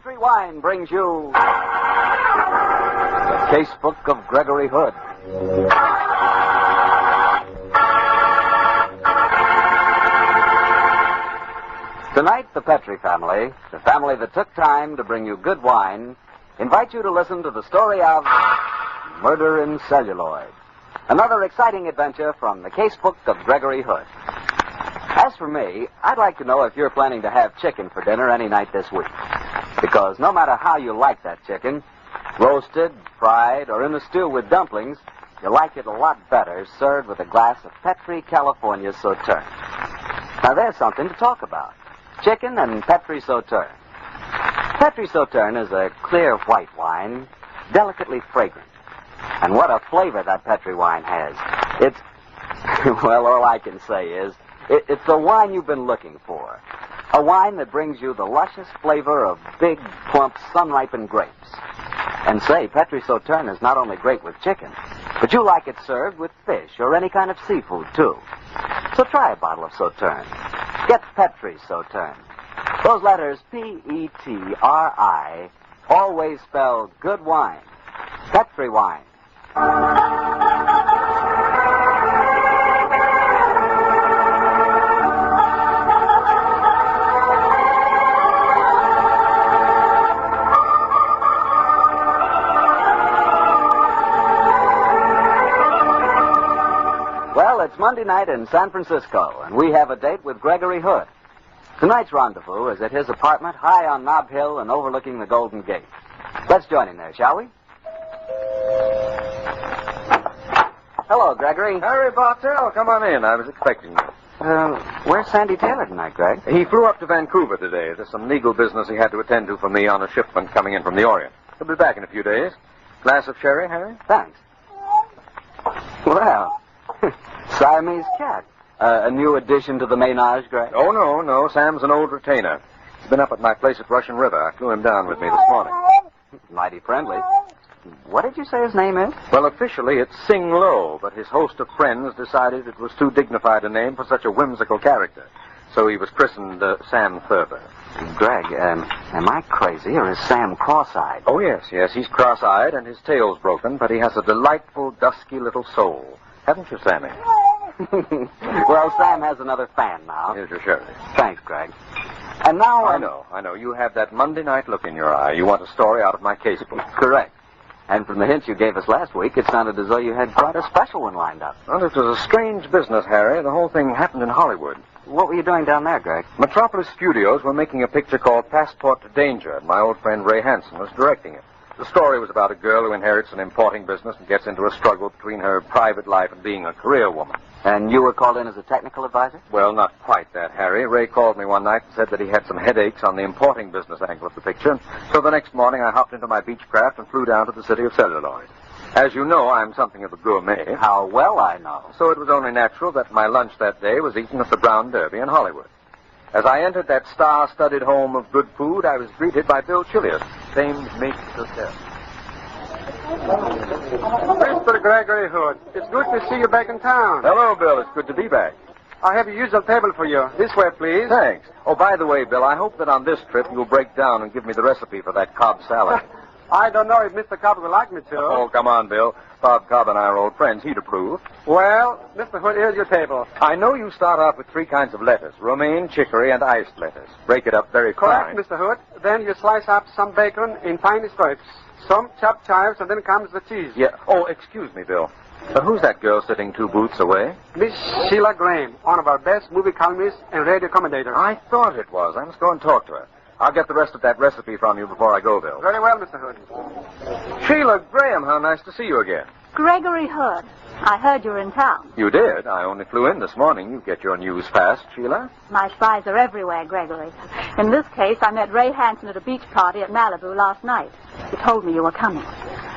Petri Wine brings you the Casebook of Gregory Hood. Tonight, the Petri family, the family that took time to bring you good wine, invite you to listen to the story of Murder in Celluloid. Another exciting adventure from the Casebook of Gregory Hood. As for me, I'd like to know if you're planning to have chicken for dinner any night this week. Because no matter how you like that chicken, roasted, fried, or in a stew with dumplings, you like it a lot better served with a glass of Petri California Sauterne. Now there's something to talk about. Chicken and Petri Sauterne. Petri Sauterne is a clear white wine, delicately fragrant. And what a flavor that Petri wine has. It's, well, all I can say is, it's the wine you've been looking for. A wine that brings you the luscious flavor of big, plump, sun-ripened grapes. And say, Petri Sauterne is not only great with chicken, but you like it served with fish or any kind of seafood, too. So try a bottle of Sauterne. Get Petri Sauterne. Those letters, P-E-T-R-I, always spell good wine. Petri wine. Well, it's Monday night in San Francisco, and we have a date with Gregory Hood. Tonight's rendezvous is at his apartment high on Nob Hill and overlooking the Golden Gate. Let's join him there, shall we? Hello, Gregory. Harry Bartell, come on in. I was expecting you. Where's Sandy Taylor tonight, Greg? He flew up to Vancouver today. There's some legal business he had to attend to for me on a shipment coming in from the Orient. He'll be back in a few days. Glass of sherry, Harry? Thanks. Well, Siamese cat. A new addition to the ménage, Greg? Oh, no. Sam's an old retainer. He's been up at my place at Russian River. I flew him down with me this morning. Mighty friendly. What did you say his name is? Well, officially it's Sing Lo, but his host of friends decided it was too dignified a name for such a whimsical character. So he was christened Sam Thurber. Greg, am I crazy or is Sam cross-eyed? Oh, yes. He's cross-eyed and his tail's broken, but he has a delightful, dusky little soul. Haven't you, Sammy? Well, Sam has another fan now. Here's your sherry. Thanks, Greg. And now... I know. You have that Monday night look in your eye. You want a story out of my casebook. Correct. And from the hints you gave us last week, it sounded as though you had quite a special one lined up. Well, it was a strange business, Harry. The whole thing happened in Hollywood. What were you doing down there, Greg? Metropolis Studios were making a picture called Passport to Danger, and my old friend Ray Hansen was directing it. The story was about a girl who inherits an importing business and gets into a struggle between her private life and being a career woman. And you were called in as a technical advisor? Well, not quite that, Harry. Ray called me one night and said that he had some headaches on the importing business angle of the picture. So the next morning I hopped into my Beechcraft and flew down to the city of Celluloid. As you know, I'm something of a gourmet. How well I know. So it was only natural that my lunch that day was eaten at the Brown Derby in Hollywood. As I entered that star-studded home of good food, I was greeted by Bill Chilius, famed maitre d'hotel. Mr. Gregory Hood, it's good to see you back in town. Hello, Bill. It's good to be back. I have your usual table for you. This way, please. Thanks. Oh, by the way, Bill, I hope that on this trip you'll break down and give me the recipe for that Cobb salad. I don't know if Mr. Cobb would like me to. Oh, come on, Bill. Bob Cobb and I are old friends. He'd approve. Well, Mr. Hood, here's your table. I know you start off with 3 kinds of lettuce, romaine, chicory, and iced lettuce. Break it up very Correct, fine. Mr. Hood. Then you slice up some bacon in tiny strips, some chopped chives, and then comes the cheese. Yeah. Oh, excuse me, Bill. Who's that girl sitting 2 booths away? Miss Sheila Graham, one of our best movie columnists and radio commentators. I thought it was. I must go and talk to her. I'll get the rest of that recipe from you before I go, Bill. Very well, Mr. Hood. Sheila Graham, how nice to see you again. Gregory Hood. I heard you were in town. You did. I only flew in this morning. You get your news fast, Sheila. My spies are everywhere, Gregory. In this case, I met Ray Hansen at a beach party at Malibu last night. He told me you were coming.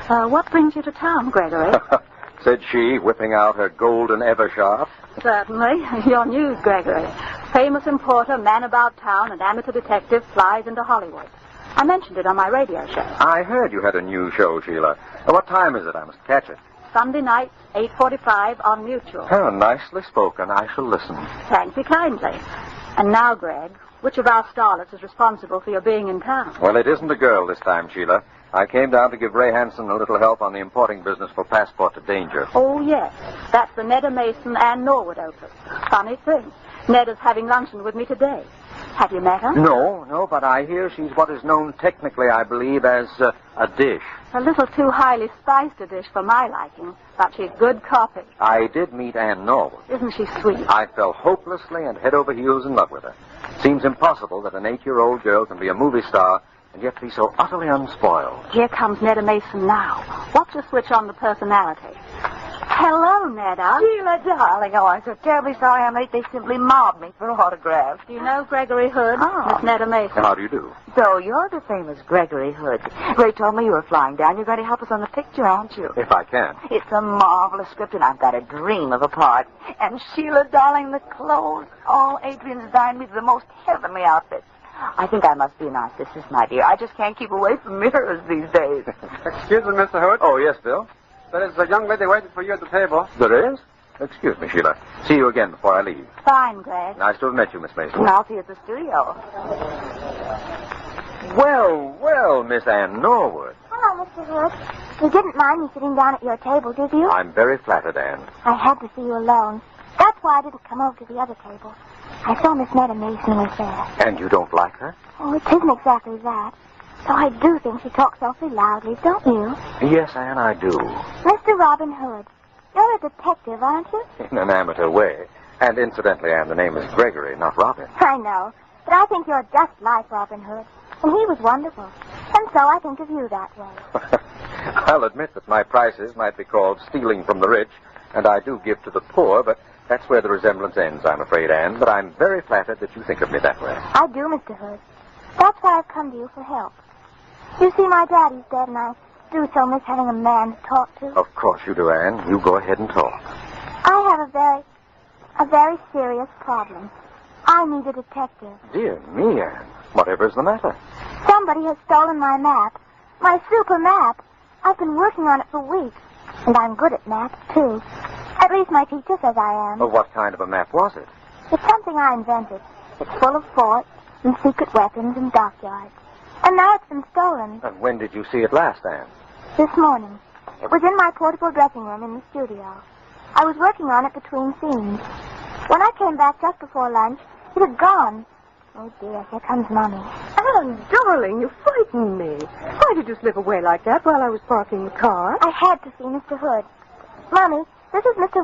What brings you to town, Gregory? Said she, whipping out her golden Eversharp. Certainly. Your news, Gregory. Famous importer, man about town, and amateur detective flies into Hollywood. I mentioned it on my radio show. I heard you had a new show, Sheila. What time is it? I must catch it. Sunday night, 8:45 on Mutual. Oh, nicely spoken. I shall listen. Thank you kindly. And now, Greg, which of our starlets is responsible for your being in town? Well, it isn't a girl this time, Sheila. I came down to give Ray Hansen a little help on the importing business for Passport to Danger. Oh, yes. That's the Neda Mason and Norwood opus. Funny thing. Neda's having luncheon with me today. Have you met her? No, but I hear she's what is known technically, I believe, as a dish. A little too highly spiced a dish for my liking, but she's good copy. I did meet Ann Norwood. Isn't she sweet? I fell hopelessly and head over heels in love with her. Seems impossible that an 8-year-old girl can be a movie star and yet be so utterly unspoiled. Here comes Neda Mason now. Watch her switch on the personality. Hello, Neda. Sheila, darling. Oh, I'm so terribly sorry I'm late. They simply mobbed me for autographs. Do you know Gregory Hood? Oh. Miss Neda Mason. How do you do? So you're the famous Gregory Hood. Ray told me you were flying down. You're going to help us on the picture, aren't you? If I can. It's a marvelous script, and I've got a dream of a part. And Sheila, darling, the clothes. Oh, Adrian's designed me the most heavenly outfits. I think I must be a narcissist, my dear. I just can't keep away from mirrors these days. Excuse me, Mr. Hood. Oh, yes, Bill? There is a young lady waiting for you at the table. There is? Excuse me, Sheila. See you again before I leave. Fine, Greg. Nice to have met you, Miss Mason. And I'll see you at the studio. Well, Miss Ann Norwood. Hello, Mr. Hood. You didn't mind me sitting down at your table, did you? I'm very flattered, Ann. I had to see you alone. That's why I didn't come over to the other table. I saw Miss Neda Mason was there. And you don't like her? Oh, it isn't exactly that. Though I do think she talks awfully loudly, don't you? Yes, Ann, I do. Mr. Robin Hood, you're a detective, aren't you? In an amateur way. And incidentally, Ann, the name is Gregory, not Robin. I know, but I think you're just like Robin Hood. And he was wonderful. And so I think of you that way. I'll admit that my prices might be called stealing from the rich, and I do give to the poor, but that's where the resemblance ends, I'm afraid, Ann. But I'm very flattered that you think of me that way. I do, Mr. Hood. That's why I've come to you for help. You see, my daddy's dead, and I do so miss having a man to talk to. Of course you do, Ann. You go ahead and talk. I have a very serious problem. I need a detective. Dear me, Ann. Whatever's the matter? Somebody has stolen my map. My super map. I've been working on it for weeks. And I'm good at maps, too. At least my teacher says I am. Well, what kind of a map was it? It's something I invented. It's full of forts and secret weapons and dockyards. And now it's been stolen. And when did you see it last, Ann? This morning. It was in my portable dressing room in the studio. I was working on it between scenes. When I came back just before lunch, it had gone. Oh, dear, here comes Mommy. Anne, darling, you frightened me. Why did you slip away like that while I was parking the car? I had to see Mr. Hood. Mommy, this is Mr.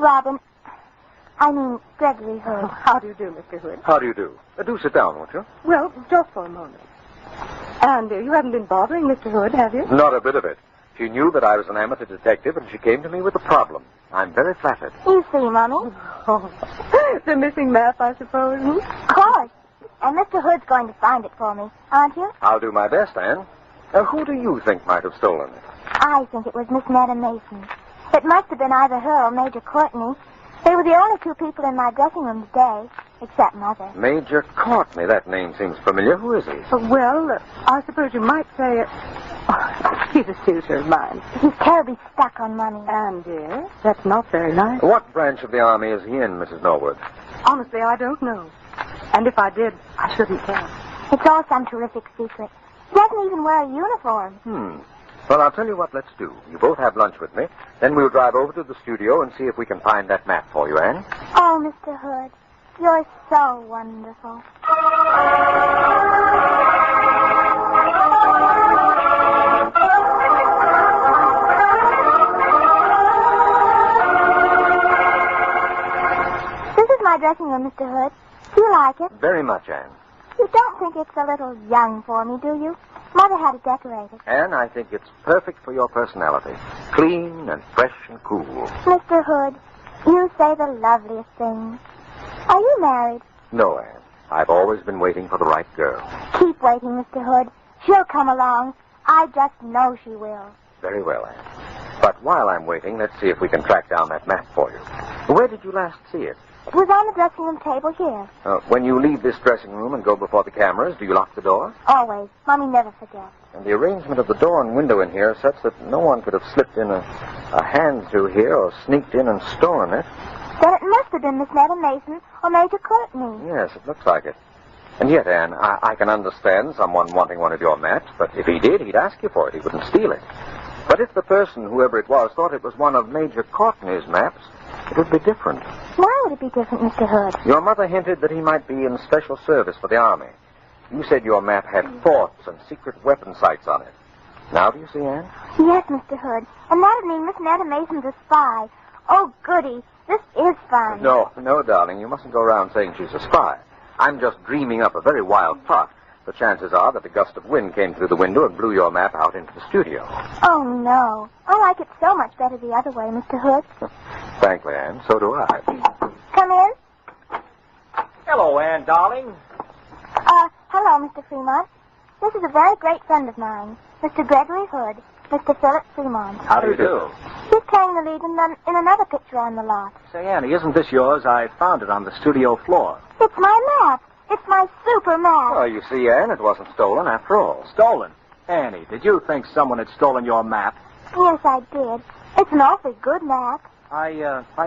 Gregory Hood. Oh, how do you do, Mr. Hood? How do you do? Do sit down, won't you? Well, just for a moment. And you haven't been bothering Mr. Hood, have you? Not a bit of it. She knew that I was an amateur detective, and she came to me with a problem. I'm very flattered. You see, Mommy? Oh, the missing map, I suppose. Of course. And Mr. Hood's going to find it for me, aren't you? I'll do my best, Ann. Who do you think might have stolen it? I think it was Miss Neda Mason. It must have been either her or Major Courtney. They were the only two people in my dressing room today, except Mother. Major Courtney. That name seems familiar. Who is he? Well, I suppose you might say he's a suitor of mine. He's terribly stuck on money. And, dear, that's not very nice. What branch of the Army is he in, Mrs. Norwood? Honestly, I don't know. And if I did, I shouldn't tell. It's all some terrific secret. He doesn't even wear a uniform. Well, I'll tell you what, let's do. You both have lunch with me. Then we'll drive over to the studio and see if we can find that map for you, Ann. Oh, Mr. Hood, you're so wonderful. This is my dressing room, Mr. Hood. Do you like it? Very much, Ann. You don't think it's a little young for me, do you? Mother had it decorated. Ann, I think it's perfect for your personality. Clean and fresh and cool. Mr. Hood, you say the loveliest things. Are you married? No, Ann. I've always been waiting for the right girl. Keep waiting, Mr. Hood. She'll come along. I just know she will. Very well, Ann. But while I'm waiting, let's see if we can track down that map for you. Where did you last see it? It was on the dressing room table here. When you leave this dressing room and go before the cameras, do you lock the door? Always. Mommy never forgets. And the arrangement of the door and window in here is such that no one could have slipped in a hand through here or sneaked in and stolen it. Then it must have been Miss Neda Mason or Major Courtney. Yes, it looks like it. And yet, Anne, I can understand someone wanting one of your maps, but if he did, he'd ask you for it. He wouldn't steal it. But if the person, whoever it was, thought it was one of Major Courtney's maps, it would be different. Why would it be different, Mr. Hood? Your mother hinted that he might be in special service for the Army. You said your map had forts and secret weapon sites on it. Now do you see, Anne? Yes, Mr. Hood. And that would mean Miss Netta Mason's a spy. Oh, goody. This is fun. No, darling. You mustn't go around saying she's a spy. I'm just dreaming up a very wild plot. The chances are that a gust of wind came through the window and blew your map out into the studio. Oh, no. I like it so much better the other way, Mr. Hood. Frankly, Anne, so do I. Come in. Hello, Anne, darling. Hello, Mr. Fremont. This is a very great friend of mine, Mr. Gregory Hood, Mr. Philip Fremont. How do you do? He's playing the lead in another picture on the lot. Say, Annie, isn't this yours? I found it on the studio floor. It's my map. It's my super map. Well, you see, Anne, it wasn't stolen after all. Stolen? Annie, did you think someone had stolen your map? Yes, I did. It's an awfully good map. I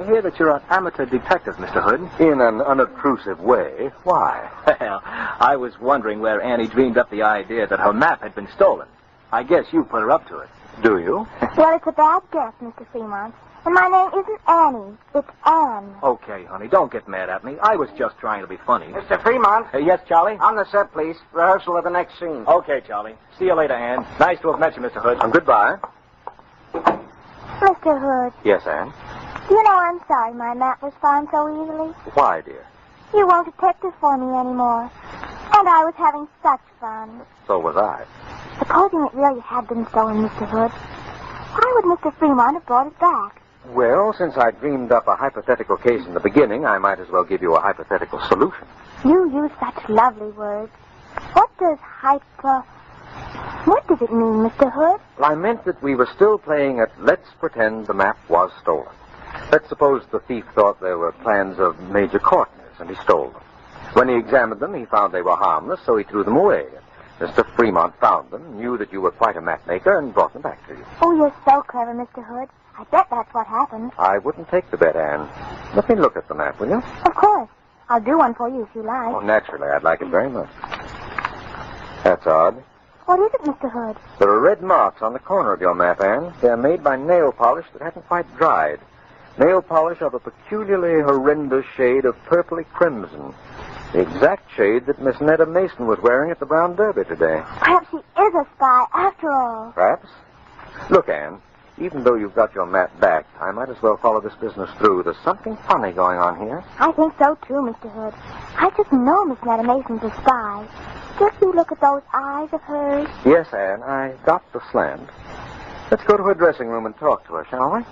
hear that you're an amateur detective, Mr. Hood. In an unobtrusive way. Why? Well, I was wondering where Annie dreamed up the idea that her map had been stolen. I guess you put her up to it. Do you? Well, it's a bad guess, Mr. Fremont. And my name isn't Annie. It's Anne. Okay, honey, don't get mad at me. I was just trying to be funny. Mr. Fremont, Yes, Charlie? on the set, please. Rehearsal of the next scene. Okay, Charlie. See you later, Anne. Nice to have met you, Mr. Hood. Goodbye. Mr. Hood, Yes, Anne? you know I'm sorry my map was found so easily. Why, dear? You won't detect it for me anymore. And I was having such fun. So was I. Supposing it really had been stolen, Mr. Hood, why would Mr. Fremont have brought it back? Well, since I dreamed up a hypothetical case in the beginning, I might as well give you a hypothetical solution. You use such lovely words. What does What does it mean, Mr. Hood? Well, I meant that we were still playing at let's pretend the map was stolen. Let's suppose the thief thought they were plans of Major Courtney's, and he stole them. When he examined them, he found they were harmless, so he threw them away. Mr. Fremont found them, knew that you were quite a map maker, and brought them back to you. Oh, you're so clever, Mr. Hood. I bet that's what happened. I wouldn't take the bet, Anne. Let me look at the map, will you? Of course. I'll do one for you if you like. Oh, naturally, I'd like it very much. That's odd. What is it, Mr. Hood? There are red marks on the corner of your map, Anne. They're made by nail polish that hasn't quite dried. Nail polish of a peculiarly horrendous shade of purpley crimson. The exact shade that Miss Netta Mason was wearing at the Brown Derby today. Perhaps he is a spy after all. Perhaps. Look, Anne, even though you've got your map back, I might as well follow this business through. There's something funny going on here. I think so, too, Mr. Hood. I just know Miss Netta Mason's a spy. Just you look at those eyes of hers. Yes, Anne, I got the slant. Let's go to her dressing room and talk to her, shall we?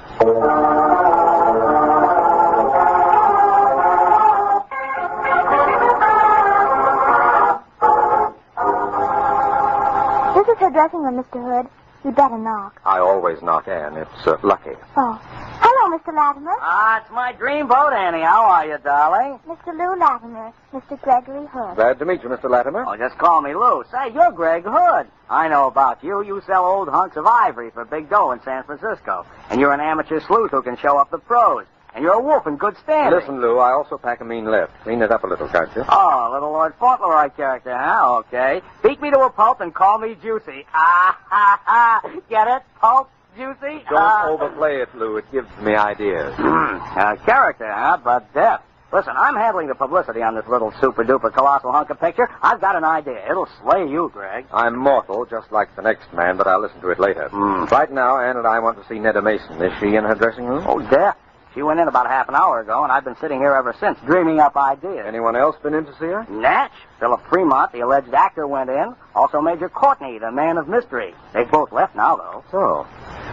This is her dressing room, Mr. Hood. You'd better knock. I always knock, Anne. It's lucky. Oh. Hello, Mr. Latimer. It's my dream boat, Annie. How are you, darling? Mr. Lou Latimer. Mr. Gregory Hood. Glad to meet you, Mr. Latimer. Oh, just call me Lou. Say, you're Greg Hood. I know about you. You sell old hunks of ivory for big dough in San Francisco. And you're an amateur sleuth who can show up the pros. And you're a wolf in good standing. Listen, Lou, I also pack a mean left. Clean it up a little, can't you? Oh, a little Lord Fauntleroy character, huh? Okay. Beat me to a pulp and call me Juicy. Ah, ha, ha. Get it? Pulp? Juicy? Don't overplay it, Lou. It gives me ideas. Character, huh? But depth. Listen, I'm handling the publicity on this little super-duper colossal hunk of picture. I've got an idea. It'll slay you, Greg. I'm mortal, just like the next man, but I'll listen to it later. Right now, Anne and I want to see Netta Mason. Is she in her dressing room? Oh, death. She went in about a half an hour ago, and I've been sitting here ever since, dreaming up ideas. Anyone else been in to see her? Natch. Philip Fremont, the alleged actor, went in. Also Major Courtney, the man of mystery. They've both left now, though. So,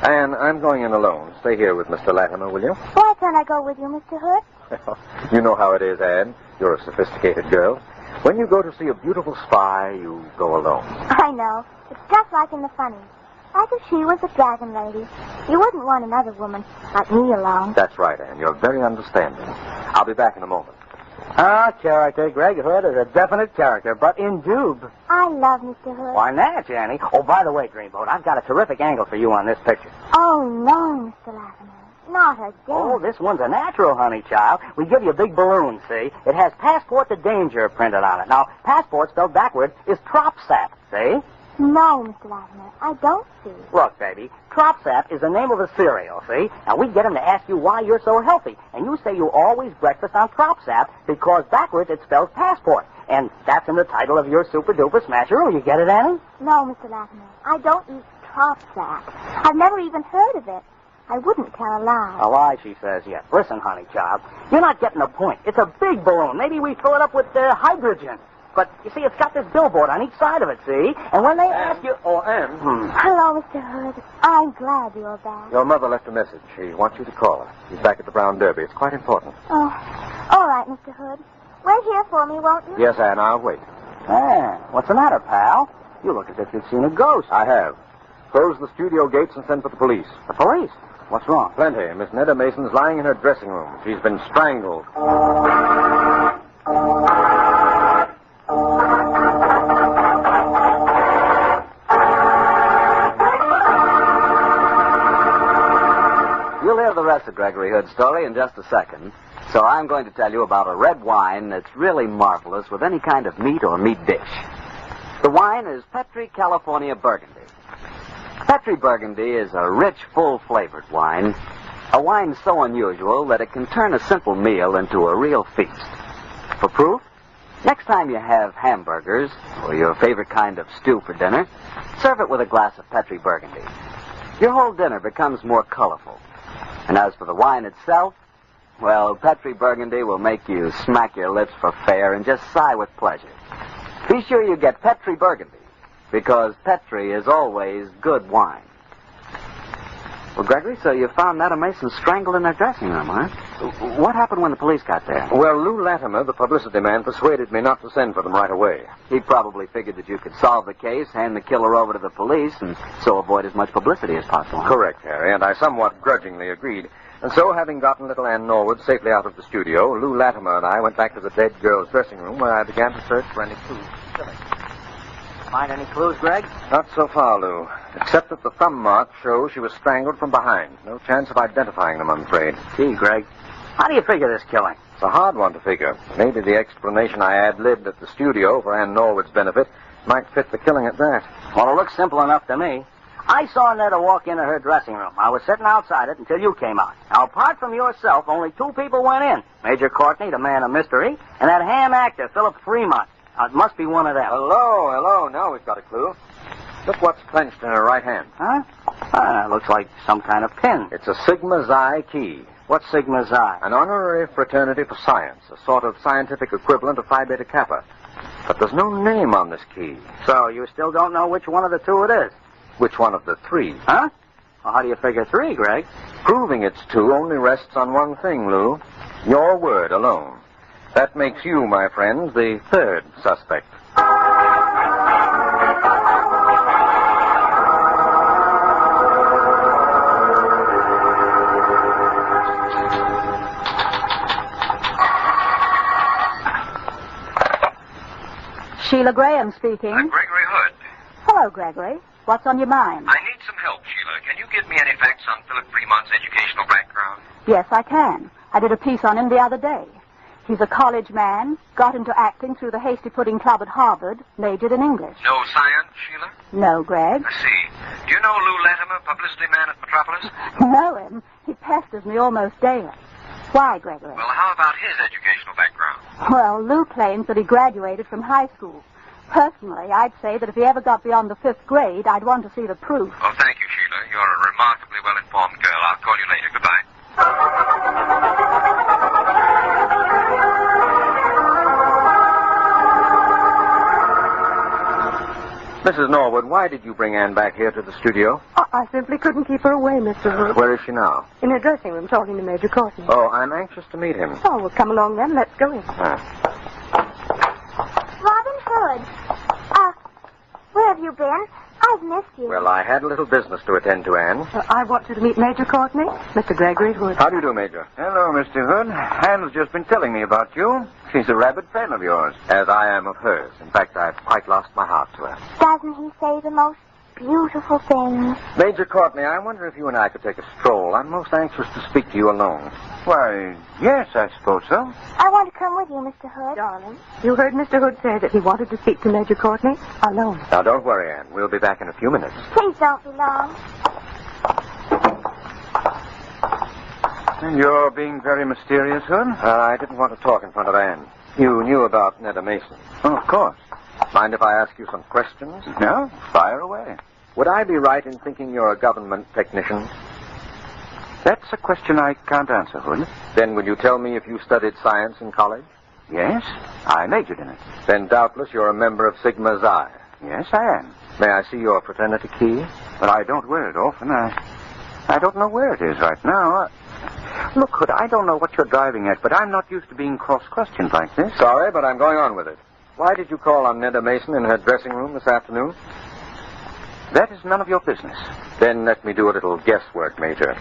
Anne, I'm going in alone. Stay here with Mr. Latimer, will you? Why can't I go with you, Mr. Hood? You know how it is, Anne. You're a sophisticated girl. When you go to see a beautiful spy, you go alone. I know. It's just like in the funnies. Like if she was a dragon lady. You wouldn't want another woman like me along. That's right, Anne. You're very understanding. I'll be back in a moment. Character. Greg Hood is a definite character, but in dube. I love Mr. Hood. Why, Natch, Annie. Oh, by the way, Dreamboat, I've got a terrific angle for you on this picture. Oh, no, Mr. Latimer. Not again. Oh, this one's a natural, honey child. We give you a big balloon, see? It has Passport to Danger printed on it. Now, passport spelled backwards is Tropsap, see? No, Mr. Latimer, I don't see. Look, baby, Tropsap is the name of a cereal, see? Now, we get him to ask you why you're so healthy. And you say you always breakfast on Tropsap because backwards it spells passport. And that's in the title of your super-duper smasheroo. You get it, Annie? No, Mr. Latimer, I don't eat Tropsack. I've never even heard of it. I wouldn't tell a lie. A lie, she says, yes. Listen, honey child, you're not getting the point. It's a big balloon. Maybe we fill it up with hydrogen. But, you see, it's got this billboard on each side of it, see? And when they ask you... Oh, Anne. Hello, Mr. Hood. I'm glad you're back. Your mother left a message. She wants you to call her. She's back at the Brown Derby. It's quite important. Oh, all right, Mr. Hood. Wait here for me, won't you? Yes, Anne, I'll wait. Ah, what's the matter, pal? You look as if you'd seen a ghost. I have. Close the studio gates and send for the police. The police? What's wrong? Plenty. Miss Netta Mason's lying in her dressing room. She's been strangled. You'll hear the rest of Gregory Hood's story in just a second. So I'm going to tell you about a red wine that's really marvelous with any kind of meat or meat dish. The wine is Petri California Burgundy. Petri Burgundy is a rich, full-flavored wine. A wine so unusual that it can turn a simple meal into a real feast. For proof, next time you have hamburgers or your favorite kind of stew for dinner, serve it with a glass of Petri Burgundy. Your whole dinner becomes more colorful. And as for the wine itself, well, Petri Burgundy will make you smack your lips for fair and just sigh with pleasure. Be sure you get Petri Burgundy, because Petri is always good wine. Well, Gregory, so you found Netta Mason strangled in her dressing room, huh? What happened when the police got there? Well, Lou Latimer, the publicity man, persuaded me not to send for them right away. He probably figured that you could solve the case, hand the killer over to the police, and so avoid as much publicity as possible. Huh? Correct, Harry, and I somewhat grudgingly agreed. And so, having gotten little Ann Norwood safely out of the studio, Lou Latimer and I went back to the dead girl's dressing room where I began to search for any clues. Find any clues, Greg? Not so far, Lou. Except that the thumb mark shows she was strangled from behind. No chance of identifying them, I'm afraid. Gee, Greg, how do you figure this killing? It's a hard one to figure. Maybe the explanation I ad-libbed at the studio for Ann Norwood's benefit might fit the killing at that. Well, it looks simple enough to me. I saw Netta walk into her dressing room. I was sitting outside it until you came out. Now, apart from yourself, only two people went in. Major Courtney, the man of mystery, and that ham actor, Philip Fremont. Now, it must be one of them. Hello. Now we've got a clue. Look what's clenched in her right hand. Huh? It looks like some kind of pin. It's a Sigma Xi key. What's Sigma Xi? An honorary fraternity for science, a sort of scientific equivalent of Phi Beta Kappa. But there's no name on this key. So you still don't know which one of the two it is? Which one of the three? Huh? Well, how do you figure three, Greg? Proving it's two only rests on one thing, Lou. Your word alone. That makes you, my friends, the third suspect. Sheila Graham speaking. Gregory Hood. Hello, Gregory. What's on your mind? I need some help, Sheila. Can you give me any facts on Philip Fremont's educational background? Yes, I can. I did a piece on him the other day. He's a college man, got into acting through the Hasty Pudding Club at Harvard, majored in English. No science, Sheila? No, Greg. I see. Do you know Lou Latimer, publicity man at Metropolis? Know him. He pesters me almost daily. Why, Gregory? Well, how about his educational background? Well, Lou claims that he graduated from high school. Personally, I'd say that if he ever got beyond the 5th grade, I'd want to see the proof. Oh, thank you, Sheila. You're a remarkably well-informed girl. I'll call you later. Goodbye. Mrs. Norwood, why did you bring Ann back here to the studio? I simply couldn't keep her away, Mr. Hood. Where is she now? In her dressing room, talking to Major Courtney. Oh, I'm anxious to meet him. Oh, well, come along then. Let's go in. Robin Hood. Where have you been? I've missed you. Well, I had a little business to attend to, Ann. I want you to meet Major Courtney, Mr. Gregory Hood. How do you do, Major? Hello, Mr. Hood. Ann's just been telling me about you. She's a rabid fan of yours. As I am of hers. In fact, I've quite lost my heart to her. Doesn't he say the most beautiful things. Major Courtney, I wonder if you and I could take a stroll. I'm most anxious to speak to you alone. Why, yes, I suppose so. I want to come with you, Mr. Hood. Darling, you heard Mr. Hood say that he wanted to speak to Major Courtney alone. Now, don't worry, Anne. We'll be back in a few minutes. Please don't be long. You're being very mysterious, Hood. I didn't want to talk in front of Anne. You knew about Netta Mason. Oh, of course. Mind if I ask you some questions? No, fire away. Would I be right in thinking you're a government technician? That's a question I can't answer, Hood. Then would you tell me if you studied science in college? Yes, I majored in it. Then doubtless you're a member of Sigma Xi. Yes, I am. May I see your fraternity key? But I don't wear it often. I don't know where it is right now. Look, Hood, I don't know what you're driving at, but I'm not used to being cross-questioned like this. Sorry, but I'm going on with it. Why did you call on Netta Mason in her dressing room this afternoon? That is none of your business. Then let me do a little guesswork, Major.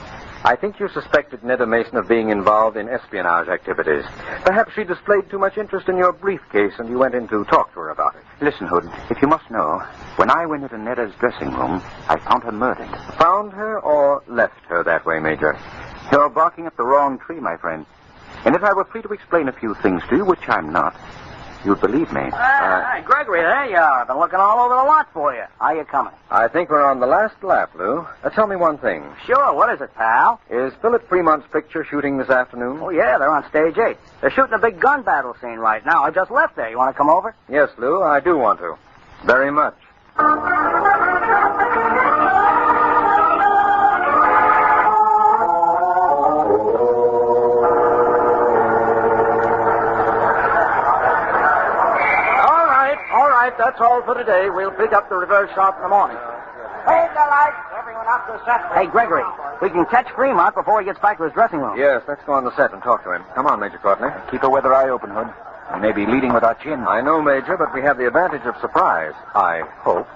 I think you suspected Netta Mason of being involved in espionage activities. Perhaps she displayed too much interest in your briefcase and you went in to talk to her about it. Listen, Hood, if you must know, when I went into Netta's dressing room, I found her murdered. Found her or left her that way, Major? You're barking up the wrong tree, my friend. And if I were free to explain a few things to you, which I'm not, you'd believe me. Hey, Gregory, there you are. I've been looking all over the lot for you. How you coming? I think we're on the last lap, Lou. Tell me one thing. Sure, what is it, pal? Is Philip Fremont's picture shooting this afternoon? Oh, yeah, they're on stage 8. They're shooting a big gun battle scene right now. I just left there. You want to come over? Yes, Lou, I do want to. Very much. That's all for today. We'll pick up the reverse shot in the morning. Hey, the lights. Everyone up to set. Hey, Gregory, we can catch Fremont before he gets back to his dressing room. Yes, let's go on the set and talk to him. Come on, Major Courtney. Keep a weather eye open, Hood. We may be leading with our chin. I know, Major, but we have the advantage of surprise. I hope.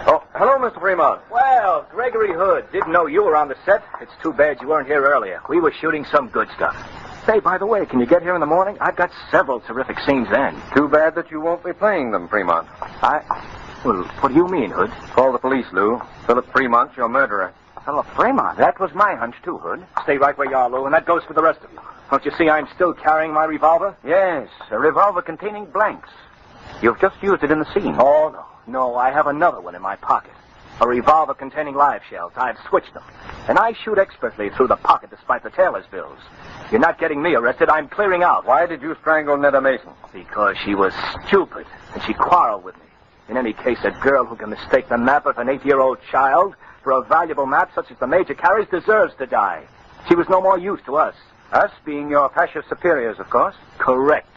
Oh, hello, Mr. Fremont. Well, Gregory Hood, didn't know you were on the set. It's too bad you weren't here earlier. We were shooting some good stuff. Say, by the way, can you get here in the morning? I've got several terrific scenes then. Too bad that you won't be playing them, Fremont. Well, what do you mean, Hood? Call the police, Lou. Philip Fremont's your murderer. Philip Fremont? That was my hunch, too, Hood. Stay right where you are, Lou, and that goes for the rest of you. Don't you see I'm still carrying my revolver? Yes, a revolver containing blanks. You've just used it in the scene. Oh, no. No, I have another one in my pocket. A revolver containing live shells. I've switched them. And I shoot expertly through the pocket despite the tailor's bills. You're not getting me arrested. I'm clearing out. Why did you strangle Netta Mason? Because she was stupid, and she quarreled with me. In any case, a girl who can mistake the map of an 8-year-old child for a valuable map such as the Major carries deserves to die. She was no more use to us. Us being your fascist superiors, of course. Correct.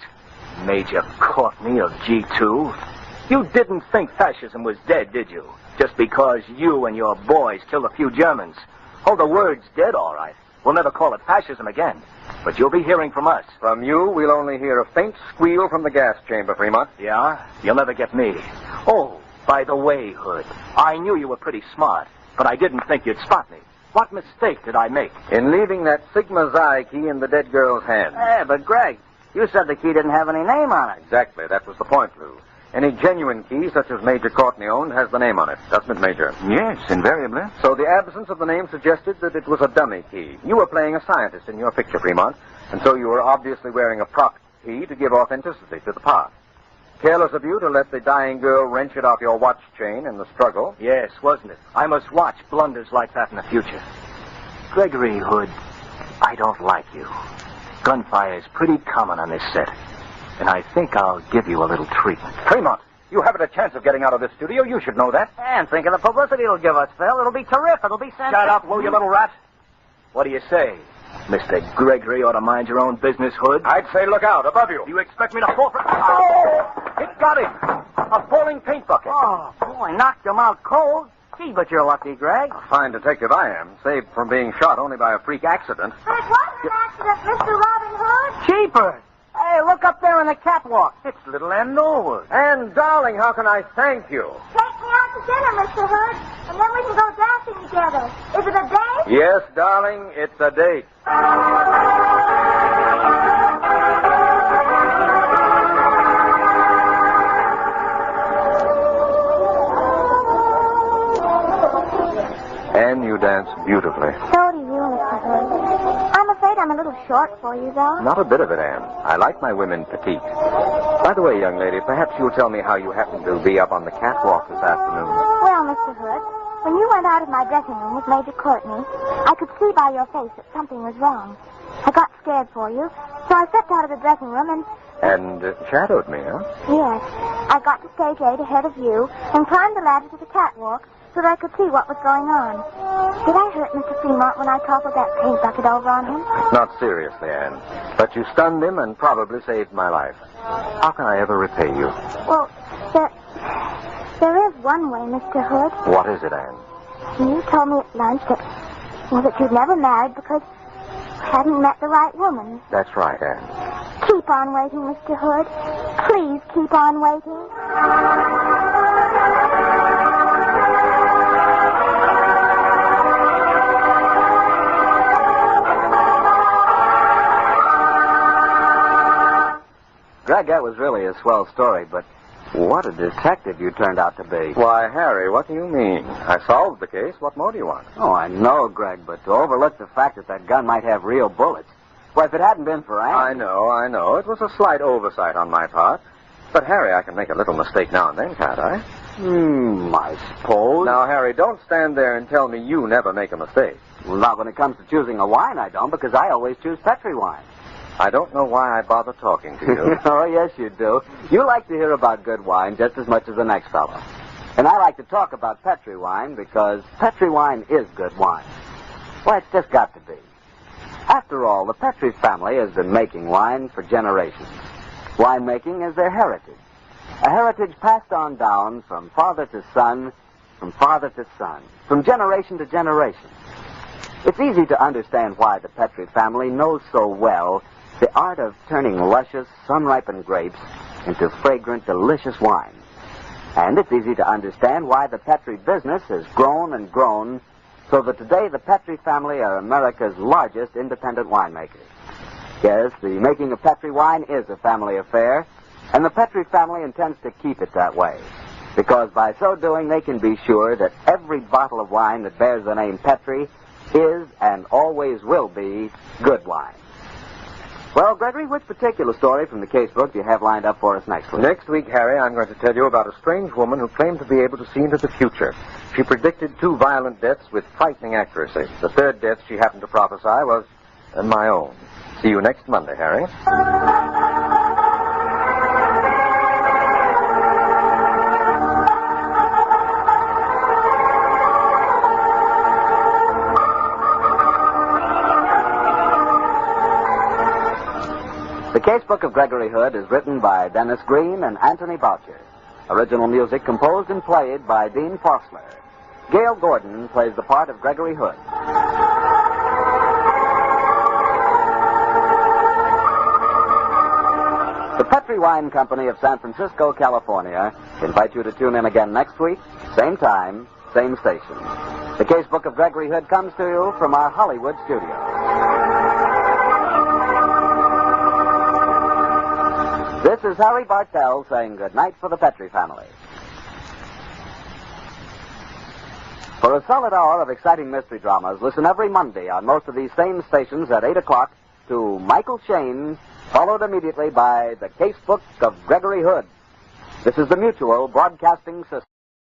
Major Courtney of G2. You didn't think fascism was dead, did you? Just because you and your boys killed a few Germans. Oh, the word's dead, all right. We'll never call it fascism again. But you'll be hearing from us. From you, we'll only hear a faint squeal from the gas chamber, Fremont. Yeah? You'll never get me. Oh, by the way, Hood, I knew you were pretty smart, but I didn't think you'd spot me. What mistake did I make? In leaving that Sigma Xi key in the dead girl's hand. Hey, but Greg, you said the key didn't have any name on it. Exactly. That was the point, Lou. Any genuine key, such as Major Courtney owned, has the name on it, doesn't it, Major? Yes, invariably. So the absence of the name suggested that it was a dummy key. You were playing a scientist in your picture, Fremont, and so you were obviously wearing a prop key to give authenticity to the part. Careless of you to let the dying girl wrench it off your watch chain in the struggle. Yes, wasn't it? I must watch blunders like that in the future. Gregory Hood, I don't like you. Gunfire is pretty common on this set. And I think I'll give you a little treatment. Fremont, you haven't a chance of getting out of this studio. You should know that. And think of the publicity it'll give us, Phil. It'll be terrific. It'll be sensational. Shut up, Lou, you little rat. What do you say? Mr. Gregory ought to mind your own business, Hood. I'd say look out, above you. Do you expect me to fall for... Oh! It got him. A falling paint bucket. Oh, boy, knocked him out cold. Gee, but you're lucky, Greg. A fine detective I am, saved from being shot only by a freak accident. But it wasn't an accident, Mr. Robin Hood. Cheaper. Hey, look up there on the catwalk. It's little Ann Norwood. And, darling, how can I thank you? Take me out to dinner, Mr. Hood, and then we can go dancing together. Is it a date? Yes, darling, it's a date. Anne, you dance beautifully. So do you, Mr. Hood. I'm afraid I'm a little short for you, though. Not a bit of it, Anne. I like my women petite. By the way, young lady, perhaps you'll tell me how you happened to be up on the catwalk this afternoon. Well, Mr. Hood, when you went out of my dressing room with Major Courtney, I could see by your face that something was wrong. I got scared for you, so I stepped out of the dressing room and... And shadowed me, huh? Yes. I got to stage 8 ahead of you and climbed the ladder to the catwalk so that I could see what was going on. Did I hurt Mr. Fremont when I toppled that paint bucket over on him? Not seriously, Anne. But you stunned him and probably saved my life. How can I ever repay you? Well, there is one way, Mr. Hood. What is it, Anne? You told me at lunch that you'd never married because you hadn't met the right woman. That's right, Anne. Keep on waiting, Mr. Hood. Please keep on waiting. Greg, that was really a swell story, but what a detective you turned out to be. Why, Harry, what do you mean? I solved the case. What more do you want? Oh, I know, Greg, but to overlook the fact that gun might have real bullets. Well, if it hadn't been for Anne... I know. It was a slight oversight on my part. But, Harry, I can make a little mistake now and then, can't I? I suppose. Now, Harry, don't stand there and tell me you never make a mistake. Well, not when it comes to choosing a wine, I don't, because I always choose Petri wine. I don't know why I bother talking to you. Oh, yes, you do. You like to hear about good wine just as much as the next fellow. And I like to talk about Petri wine because Petri wine is good wine. Well, it's just got to be. After all, the Petri family has been making wine for generations. Winemaking is their heritage. A heritage passed on down from father to son, from father to son, from generation to generation. It's easy to understand why the Petri family knows so well the art of turning luscious, sun-ripened grapes into fragrant, delicious wine. And it's easy to understand why the Petri business has grown and grown so that today the Petri family are America's largest independent winemakers. Yes, the making of Petri wine is a family affair, and the Petri family intends to keep it that way, because by so doing they can be sure that every bottle of wine that bears the name Petri is and always will be good wine. Well, Gregory, which particular story from the casebook do you have lined up for us next week? Next week, Harry, I'm going to tell you about a strange woman who claimed to be able to see into the future. She predicted 2 violent deaths with frightening accuracy. The third death she happened to prophesy was my own. See you next Monday, Harry. The Casebook of Gregory Hood is written by Dennis Green and Anthony Boucher. Original music composed and played by Dean Fossler. Gail Gordon plays the part of Gregory Hood. The Petri Wine Company of San Francisco, California, invite you to tune in again next week, same time, same station. The Casebook of Gregory Hood comes to you from our Hollywood studio. This is Harry Bartell saying good night for the Petri family. For a solid hour of exciting mystery dramas, listen every Monday on most of these same stations at 8 o'clock to Michael Shane, followed immediately by the Casebook of Gregory Hood. This is the Mutual Broadcasting System.